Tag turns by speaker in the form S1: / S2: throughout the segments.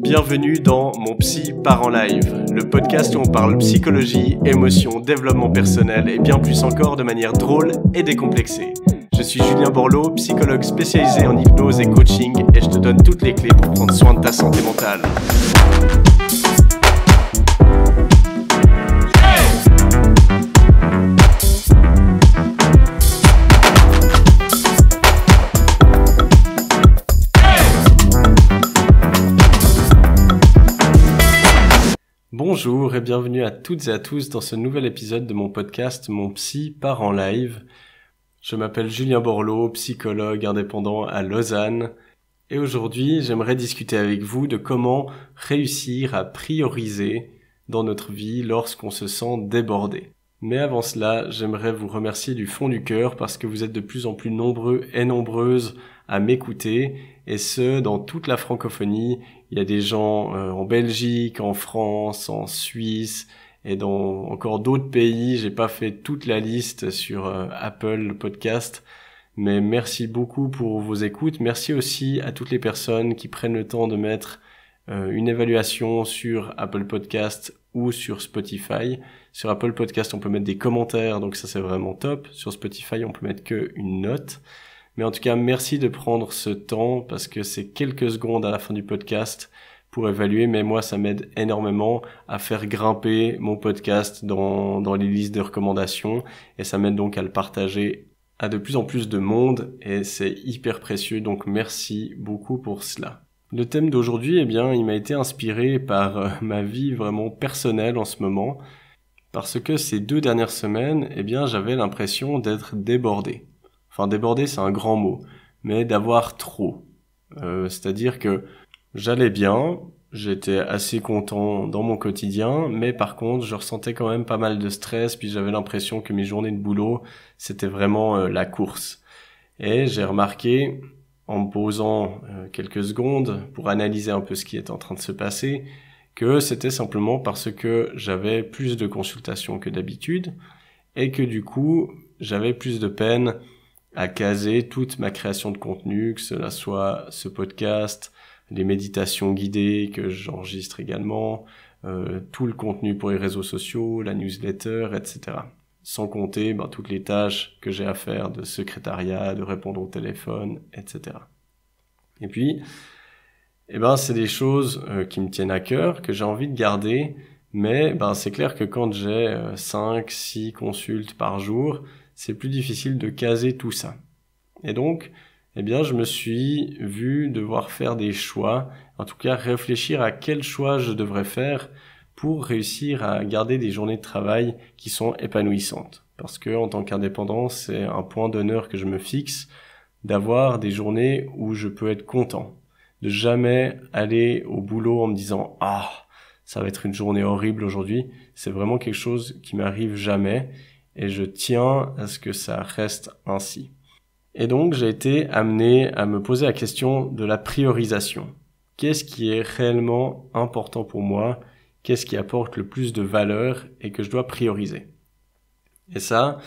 S1: Bienvenue dans Mon Psy part en live, le podcast où on parle psychologie, émotion, développement personnel et bien plus encore de manière drôle et décomplexée. Je suis Julien Borloo, psychologue spécialisé en hypnose et coaching et je te donne toutes les clés pour prendre soin de ta santé mentale. Bonjour et bienvenue à toutes et à tous dans ce nouvel épisode de mon podcast Mon Psy part en live. Je m'appelle Julien Borloo, psychologue indépendant à Lausanne et aujourd'hui j'aimerais discuter avec vous de comment réussir à prioriser dans notre vie lorsqu'on se sent débordé. Mais avant cela, j'aimerais vous remercier du fond du cœur parce que vous êtes de plus en plus nombreux et nombreuses à m'écouter et ce, dans toute la francophonie. Il y a des gens en Belgique, en France, en Suisse et dans encore d'autres pays. J'ai pas fait toute la liste sur Apple Podcast, mais merci beaucoup pour vos écoutes. Merci aussi à toutes les personnes qui prennent le temps de mettre une évaluation sur Apple Podcast ou sur Spotify. Sur Apple Podcast, on peut mettre des commentaires, donc ça c'est vraiment top. Sur Spotify, on peut mettre que une note. Mais en tout cas, merci de prendre ce temps parce que c'est quelques secondes à la fin du podcast pour évaluer. Mais moi, ça m'aide énormément à faire grimper mon podcast dans les listes de recommandations et ça m'aide donc à le partager à de plus en plus de monde et c'est hyper précieux. Donc, merci beaucoup pour cela. Le thème d'aujourd'hui, il m'a été inspiré par ma vie vraiment personnelle en ce moment parce que ces 2 dernières semaines, j'avais l'impression d'être débordé. Enfin, déborder, c'est un grand mot, mais d'avoir trop. C'est-à-dire que j'allais bien, j'étais assez content dans mon quotidien, mais par contre, je ressentais quand même pas mal de stress, puis j'avais l'impression que mes journées de boulot, c'était vraiment la course. Et j'ai remarqué, en me posant quelques secondes pour analyser un peu ce qui était en train de se passer, que c'était simplement parce que j'avais plus de consultations que d'habitude, et que du coup, j'avais plus de peine à caser toute ma création de contenu, que cela soit ce podcast, les méditations guidées que j'enregistre également, tout le contenu pour les réseaux sociaux, la newsletter, etc. Sans compter toutes les tâches que j'ai à faire de secrétariat, de répondre au téléphone, etc. Et puis, c'est des choses qui me tiennent à cœur, que j'ai envie de garder, mais c'est clair que quand j'ai 5-6 consultes par jour, c'est plus difficile de caser tout ça. Et donc, je me suis vu devoir faire des choix, en tout cas réfléchir à quel choix je devrais faire pour réussir à garder des journées de travail qui sont épanouissantes. Parce que en tant qu'indépendant, c'est un point d'honneur que je me fixe d'avoir des journées où je peux être content, de jamais aller au boulot en me disant « Ah, ça va être une journée horrible aujourd'hui ». C'est vraiment quelque chose qui m'arrive jamais. Et je tiens à ce que ça reste ainsi. Et donc, j'ai été amené à me poser la question de la priorisation. Qu'est-ce qui est réellement important pour moi? Qu'est-ce qui apporte le plus de valeur et que je dois prioriser? Et ça,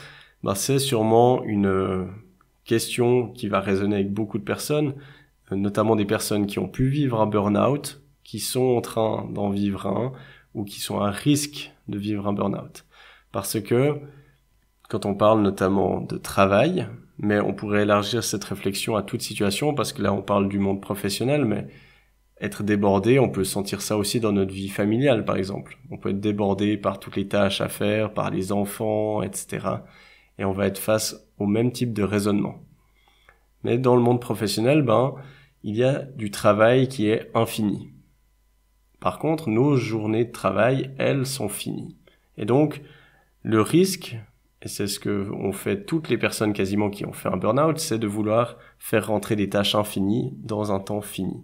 S1: c'est sûrement une question qui va résonner avec beaucoup de personnes, notamment des personnes qui ont pu vivre un burn-out, qui sont en train d'en vivre un, ou qui sont à risque de vivre un burn-out. Parce que quand on parle notamment de travail, mais on pourrait élargir cette réflexion à toute situation, parce que là on parle du monde professionnel, mais être débordé, on peut sentir ça aussi dans notre vie familiale par exemple. On peut être débordé par toutes les tâches à faire, par les enfants, etc. Et on va être face au même type de raisonnement. Mais dans le monde professionnel, il y a du travail qui est infini. Par contre, nos journées de travail, elles sont finies. Et donc, le risque, et c'est ce que ont fait toutes les personnes quasiment qui ont fait un burn-out, c'est de vouloir faire rentrer des tâches infinies dans un temps fini.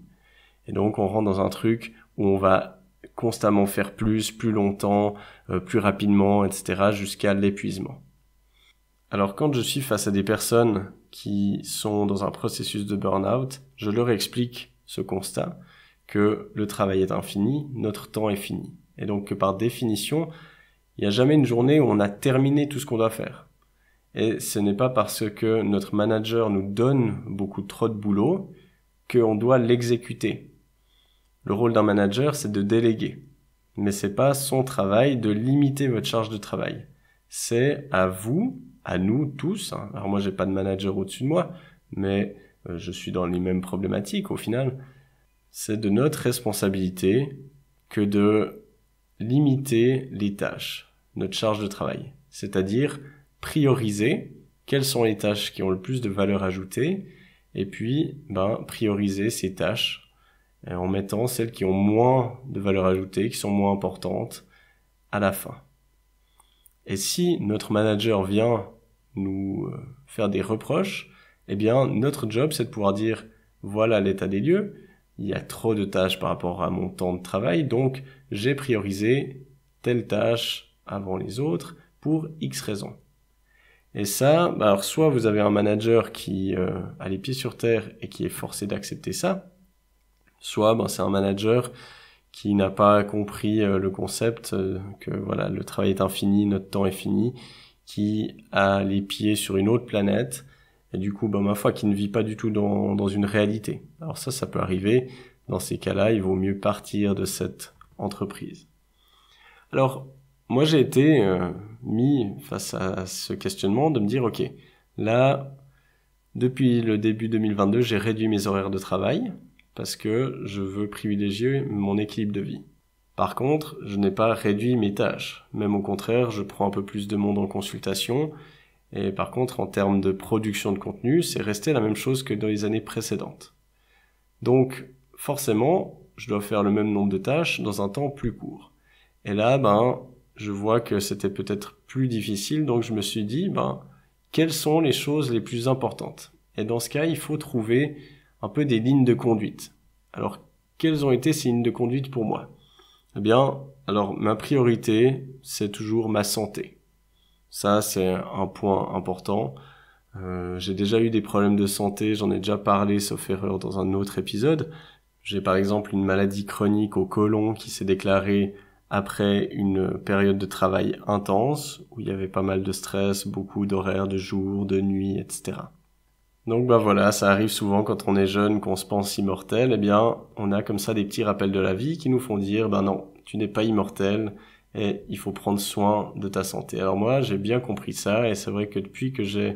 S1: Et donc on rentre dans un truc où on va constamment faire plus longtemps, plus rapidement, etc. jusqu'à l'épuisement. Alors quand je suis face à des personnes qui sont dans un processus de burn-out, je leur explique ce constat, que le travail est infini, notre temps est fini. Et donc que par définition, il n'y a jamais une journée où on a terminé tout ce qu'on doit faire. Et ce n'est pas parce que notre manager nous donne beaucoup trop de boulot qu'on doit l'exécuter. Le rôle d'un manager, c'est de déléguer. Mais c'est pas son travail de limiter votre charge de travail. C'est à vous, à nous tous, hein. Alors moi, j'ai pas de manager au-dessus de moi, mais je suis dans les mêmes problématiques au final. C'est de notre responsabilité que de limiter les tâches, notre charge de travail. C'est-à-dire prioriser quelles sont les tâches qui ont le plus de valeur ajoutée et puis prioriser ces tâches en mettant celles qui ont moins de valeur ajoutée, qui sont moins importantes à la fin. Et si notre manager vient nous faire des reproches, eh bien notre job c'est de pouvoir dire voilà l'état des lieux, il y a trop de tâches par rapport à mon temps de travail, donc j'ai priorisé telle tâche avant les autres pour X raisons. Et ça, alors soit vous avez un manager qui a les pieds sur terre et qui est forcé d'accepter ça, soit c'est un manager qui n'a pas compris le concept que voilà, le travail est infini, notre temps est fini, qui a les pieds sur une autre planète et du coup ma foi qui ne vit pas du tout dans une réalité. Alors ça peut arriver. Dans ces cas-là, il vaut mieux partir de cette entreprise. Alors moi j'ai été mis face à ce questionnement de me dire ok, là depuis le début 2022 j'ai réduit mes horaires de travail parce que je veux privilégier mon équilibre de vie. Par contre, je n'ai pas réduit mes tâches. Même au contraire, je prends un peu plus de monde en consultation. Et par contre, en termes de production de contenu, c'est resté la même chose que dans les années précédentes. Donc, forcément, je dois faire le même nombre de tâches dans un temps plus court. Et là, je vois que c'était peut-être plus difficile, donc je me suis dit, quelles sont les choses les plus importantes? Et dans ce cas, il faut trouver un peu des lignes de conduite. Alors, quelles ont été ces lignes de conduite pour moi? Eh bien, alors ma priorité, c'est toujours ma santé. Ça, c'est un point important. J'ai déjà eu des problèmes de santé, j'en ai déjà parlé, sauf erreur, dans un autre épisode. J'ai par exemple une maladie chronique au côlon qui s'est déclarée après une période de travail intense, où il y avait pas mal de stress, beaucoup d'horaires de jour, de nuit, etc. Donc voilà, ça arrive souvent quand on est jeune, qu'on se pense immortel, eh bien, on a comme ça des petits rappels de la vie qui nous font dire, non, tu n'es pas immortel et il faut prendre soin de ta santé. Alors moi, j'ai bien compris ça et c'est vrai que depuis que j'ai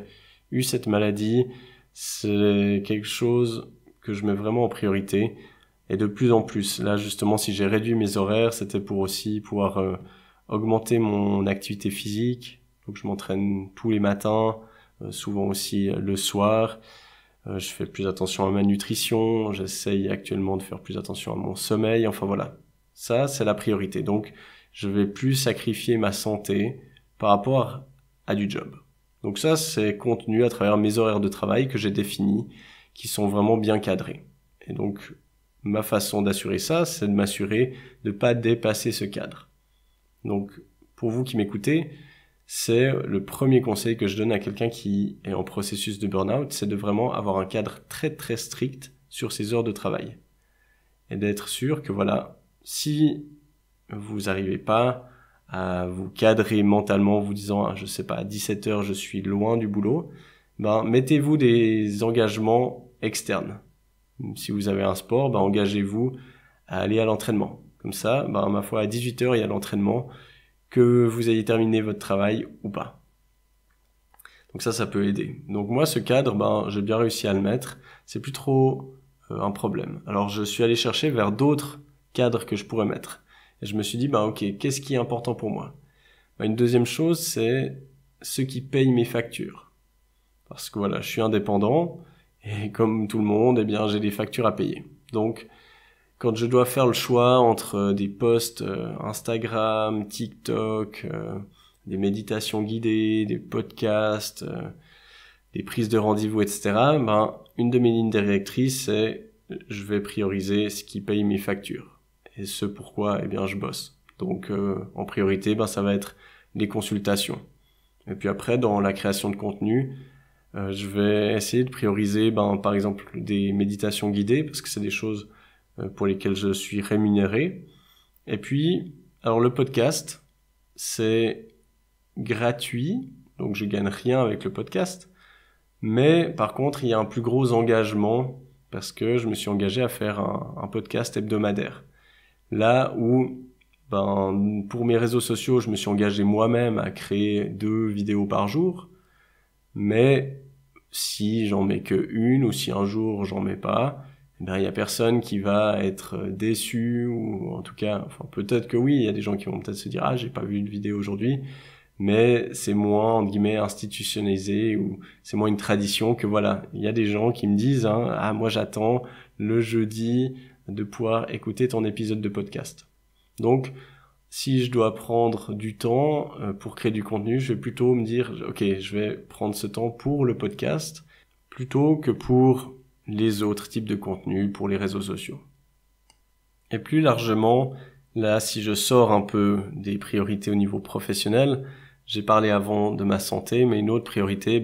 S1: eu cette maladie, c'est quelque chose que je mets vraiment en priorité et de plus en plus. Là, justement, si j'ai réduit mes horaires, c'était pour aussi pouvoir augmenter mon activité physique. Donc je m'entraîne tous les matins, souvent aussi le soir. Je fais plus attention à ma nutrition, j'essaye actuellement de faire plus attention à mon sommeil, enfin voilà. Ça, c'est la priorité. Donc, je vais plus sacrifier ma santé par rapport à du job. Donc ça, c'est contenu à travers mes horaires de travail que j'ai définis, qui sont vraiment bien cadrés. Et donc, ma façon d'assurer ça, c'est de m'assurer de pas dépasser ce cadre. Donc, pour vous qui m'écoutez, c'est le premier conseil que je donne à quelqu'un qui est en processus de burn-out, c'est de vraiment avoir un cadre très très strict sur ses heures de travail. Et d'être sûr que voilà, si vous n'arrivez pas à vous cadrer mentalement en vous disant, je sais pas, à 17h je suis loin du boulot, mettez-vous des engagements externes. Si vous avez un sport, engagez-vous à aller à l'entraînement. Comme ça, ma foi, à 18h il y a l'entraînement, que vous ayez terminé votre travail ou pas. Donc ça peut aider. Donc moi, ce cadre, j'ai bien réussi à le mettre. C'est plus trop un problème. Alors je suis allé chercher vers d'autres cadres que je pourrais mettre. Et je me suis dit, ok, qu'est-ce qui est important pour moi? Une deuxième chose, c'est ceux qui payent mes factures. Parce que voilà, je suis indépendant et comme tout le monde, j'ai des factures à payer. Donc, quand je dois faire le choix entre des posts Instagram, TikTok, des méditations guidées, des podcasts, des prises de rendez-vous, etc., une de mes lignes directrices, c'est je vais prioriser ce qui paye mes factures. Et ce pourquoi, je bosse. Donc, en priorité, ça va être les consultations. Et puis après, dans la création de contenu, je vais essayer de prioriser, par exemple, des méditations guidées, parce que c'est des choses pour lesquelles je suis rémunéré. Et puis, alors le podcast, c'est gratuit, donc je gagne rien avec le podcast, mais par contre, il y a un plus gros engagement parce que je me suis engagé à faire un podcast hebdomadaire. Là où, pour mes réseaux sociaux, je me suis engagé moi-même à créer 2 vidéos par jour, mais si j'en mets que une ou si un jour j'en mets pas, il y a personne qui va être déçu, ou en tout cas, peut-être que oui, il y a des gens qui vont peut-être se dire j'ai pas vu de vidéo aujourd'hui, mais c'est moins entre guillemets institutionnalisé, ou c'est moins une tradition que voilà, il y a des gens qui me disent moi j'attends le jeudi de pouvoir écouter ton épisode de podcast. Donc si je dois prendre du temps pour créer du contenu, je vais plutôt me dire ok, je vais prendre ce temps pour le podcast plutôt que pour les autres types de contenus, pour les réseaux sociaux. Et plus largement, là, si je sors un peu des priorités au niveau professionnel, j'ai parlé avant de ma santé, mais une autre priorité,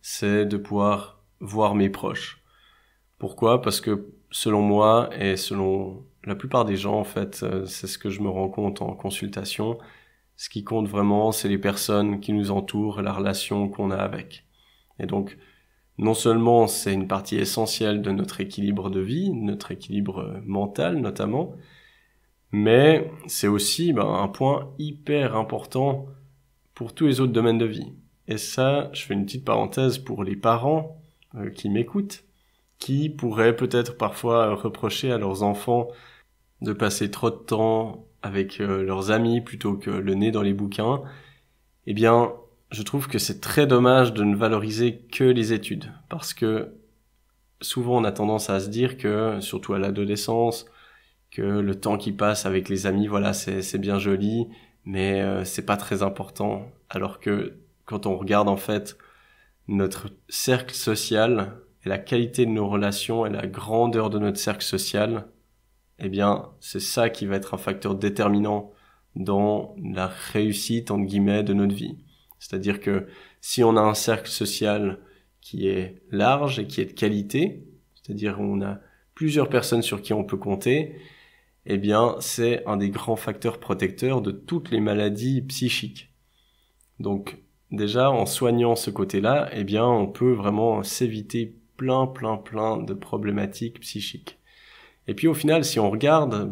S1: c'est de pouvoir voir mes proches. Pourquoi ? Parce que selon moi et selon la plupart des gens, en fait, c'est ce que je me rends compte en consultation, ce qui compte vraiment, c'est les personnes qui nous entourent, la relation qu'on a avec. Et donc, non seulement c'est une partie essentielle de notre équilibre de vie, notre équilibre mental notamment, mais c'est aussi un point hyper important pour tous les autres domaines de vie. Et ça, je fais une petite parenthèse pour les parents qui m'écoutent, qui pourraient peut-être parfois reprocher à leurs enfants de passer trop de temps avec leurs amis plutôt que le nez dans les bouquins. Eh bien, je trouve que c'est très dommage de ne valoriser que les études, parce que souvent on a tendance à se dire que, surtout à l'adolescence, que le temps qui passe avec les amis, voilà, c'est bien joli, mais c'est pas très important. Alors que quand on regarde en fait notre cercle social et la qualité de nos relations et la grandeur de notre cercle social, eh bien, c'est ça qui va être un facteur déterminant dans la réussite, entre guillemets, de notre vie. C'est-à-dire que si on a un cercle social qui est large et qui est de qualité, c'est-à-dire on a plusieurs personnes sur qui on peut compter, eh bien, c'est un des grands facteurs protecteurs de toutes les maladies psychiques. Donc, déjà, en soignant ce côté-là, eh bien, on peut vraiment s'éviter plein de problématiques psychiques. Et puis, au final, si on regarde,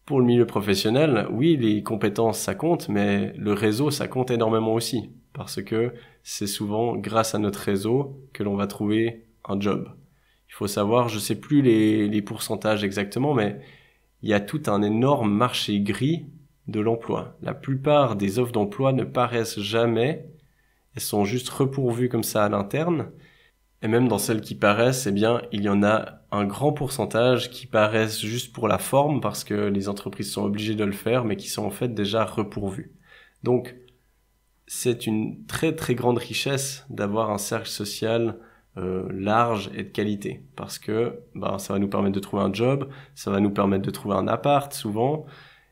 S1: pour le milieu professionnel, oui, les compétences, ça compte, mais le réseau, ça compte énormément aussi. Parce que c'est souvent grâce à notre réseau que l'on va trouver un job. Il faut savoir, je sais plus les pourcentages exactement, mais il y a tout un énorme marché gris de l'emploi. La plupart des offres d'emploi ne paraissent jamais, elles sont juste repourvues comme ça à l'interne. Et même dans celles qui paraissent, eh bien, il y en a un grand pourcentage qui paraissent juste pour la forme parce que les entreprises sont obligées de le faire, mais qui sont en fait déjà repourvues. Donc, c'est une très grande richesse d'avoir un cercle social large et de qualité, parce que ça va nous permettre de trouver un job, ça va nous permettre de trouver un appart souvent,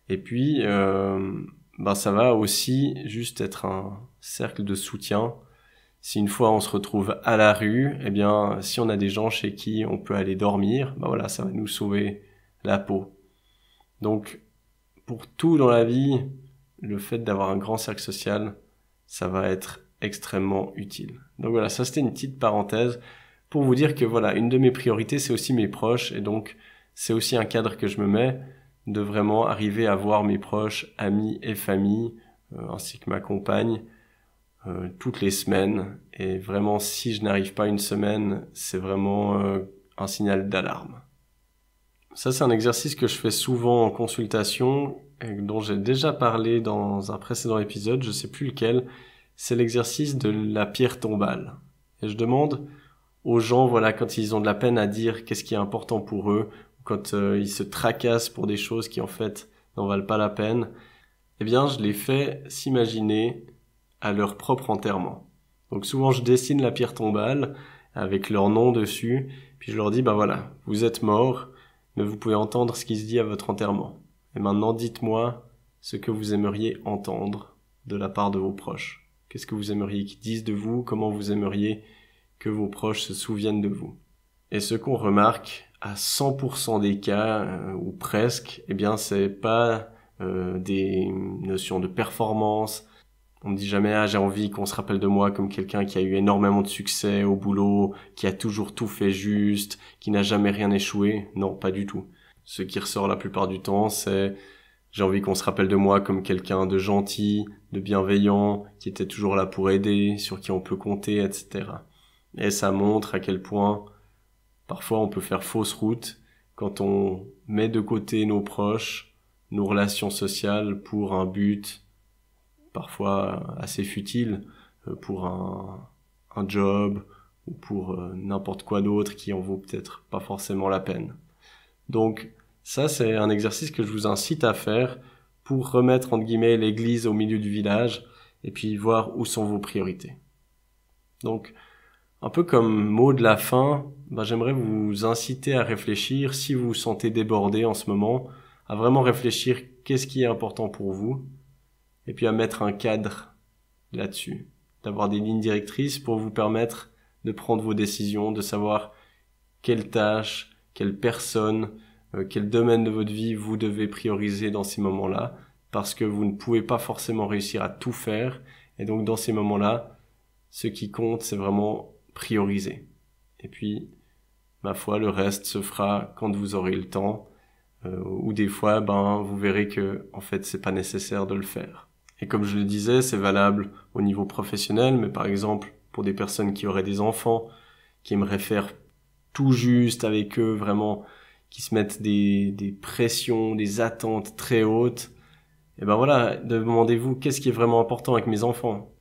S1: et puis ça va aussi juste être un cercle de soutien. Si une fois on se retrouve à la rue, eh bien si on a des gens chez qui on peut aller dormir, ça va nous sauver la peau. Donc pour tout dans la vie, le fait d'avoir un grand cercle social, ça va être extrêmement utile. Donc voilà, ça c'était une petite parenthèse pour vous dire que voilà, une de mes priorités c'est aussi mes proches, et donc c'est aussi un cadre que je me mets de vraiment arriver à voir mes proches, amis et famille, ainsi que ma compagne, toutes les semaines. Et vraiment, si je n'arrive pas une semaine, c'est vraiment un signal d'alarme. Ça, c'est un exercice que je fais souvent en consultation, et dont j'ai déjà parlé dans un précédent épisode, je sais plus lequel. C'est l'exercice de la pierre tombale. Et je demande aux gens, voilà, quand ils ont de la peine à dire qu'est-ce qui est important pour eux, quand ils se tracassent pour des choses qui en fait n'en valent pas la peine, eh bien je les fais s'imaginer à leur propre enterrement. Donc souvent je dessine la pierre tombale avec leur nom dessus, puis je leur dis voilà, vous êtes morts, mais vous pouvez entendre ce qui se dit à votre enterrement. Et maintenant dites-moi ce que vous aimeriez entendre de la part de vos proches. Qu'est-ce que vous aimeriez qu'ils disent de vous, comment vous aimeriez que vos proches se souviennent de vous. Et ce qu'on remarque à 100% des cas, ou presque, eh bien c'est pas des notions de performance. On me dit jamais, j'ai envie qu'on se rappelle de moi comme quelqu'un qui a eu énormément de succès au boulot, qui a toujours tout fait juste, qui n'a jamais rien échoué. Non, pas du tout. Ce qui ressort la plupart du temps, c'est j'ai envie qu'on se rappelle de moi comme quelqu'un de gentil, de bienveillant, qui était toujours là pour aider, sur qui on peut compter, etc. Et ça montre à quel point parfois on peut faire fausse route quand on met de côté nos proches, nos relations sociales pour un but parfois assez futile, pour un job ou pour n'importe quoi d'autre qui en vaut peut-être pas forcément la peine. Donc ça, c'est un exercice que je vous incite à faire pour remettre entre guillemets l'église au milieu du village et puis voir où sont vos priorités. Donc un peu comme mot de la fin, j'aimerais vous inciter à réfléchir, si vous vous sentez débordé en ce moment, à vraiment réfléchir qu'est-ce qui est important pour vous et puis à mettre un cadre là-dessus, d'avoir des lignes directrices pour vous permettre de prendre vos décisions, de savoir quelle tâche, quelle personne, quel domaine de votre vie vous devez prioriser dans ces moments-là, parce que vous ne pouvez pas forcément réussir à tout faire, et donc dans ces moments-là, ce qui compte, c'est vraiment prioriser. Et puis, ma foi, le reste se fera quand vous aurez le temps, ou des fois, vous verrez que, en fait, c'est pas nécessaire de le faire. Et comme je le disais, c'est valable au niveau professionnel, mais par exemple, pour des personnes qui auraient des enfants, qui aimeraient faire tout juste avec eux, vraiment, qui se mettent des pressions, des attentes très hautes, et voilà, demandez-vous qu'est-ce qui est vraiment important avec mes enfants.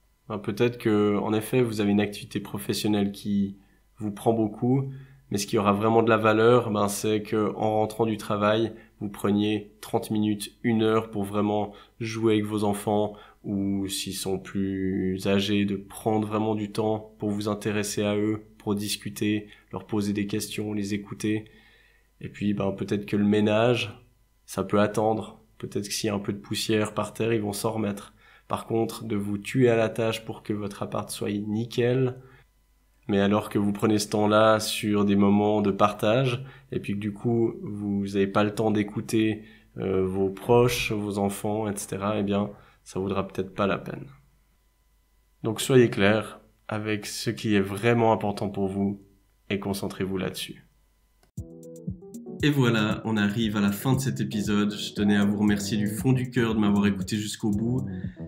S1: Peut-être que, en effet, vous avez une activité professionnelle qui vous prend beaucoup, mais ce qui aura vraiment de la valeur, c'est que en rentrant du travail, vous preniez 30 minutes, 1 heure pour vraiment jouer avec vos enfants, ou s'ils sont plus âgés, de prendre vraiment du temps pour vous intéresser à eux, pour discuter, leur poser des questions, les écouter. Et puis peut-être que le ménage, ça peut attendre. Peut-être que s'il y a un peu de poussière par terre, ils vont s'en remettre. Par contre, de vous tuer à la tâche pour que votre appart soit nickel, mais alors que vous prenez ce temps-là sur des moments de partage, et puis que du coup, vous n'avez pas le temps d'écouter vos proches, vos enfants, etc., ça vaudra peut-être pas la peine. Donc soyez clairs avec ce qui est vraiment important pour vous, et concentrez-vous là-dessus. Et voilà, on arrive à la fin de cet épisode. Je tenais à vous remercier du fond du cœur de m'avoir écouté jusqu'au bout.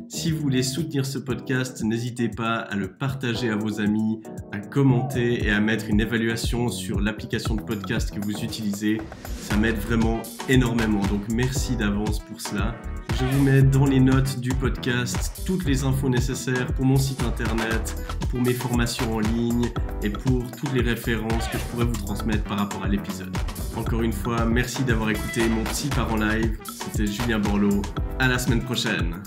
S1: Si vous voulez soutenir ce podcast, n'hésitez pas à le partager à vos amis, à commenter et à mettre une évaluation sur l'application de podcast que vous utilisez. Ça m'aide vraiment énormément, donc merci d'avance pour cela. Je vous mets dans les notes du podcast toutes les infos nécessaires pour mon site internet, pour mes formations en ligne et pour toutes les références que je pourrais vous transmettre par rapport à l'épisode. Encore une fois, merci d'avoir écouté mon Psy part en live. C'était Julien Borloo. À la semaine prochaine.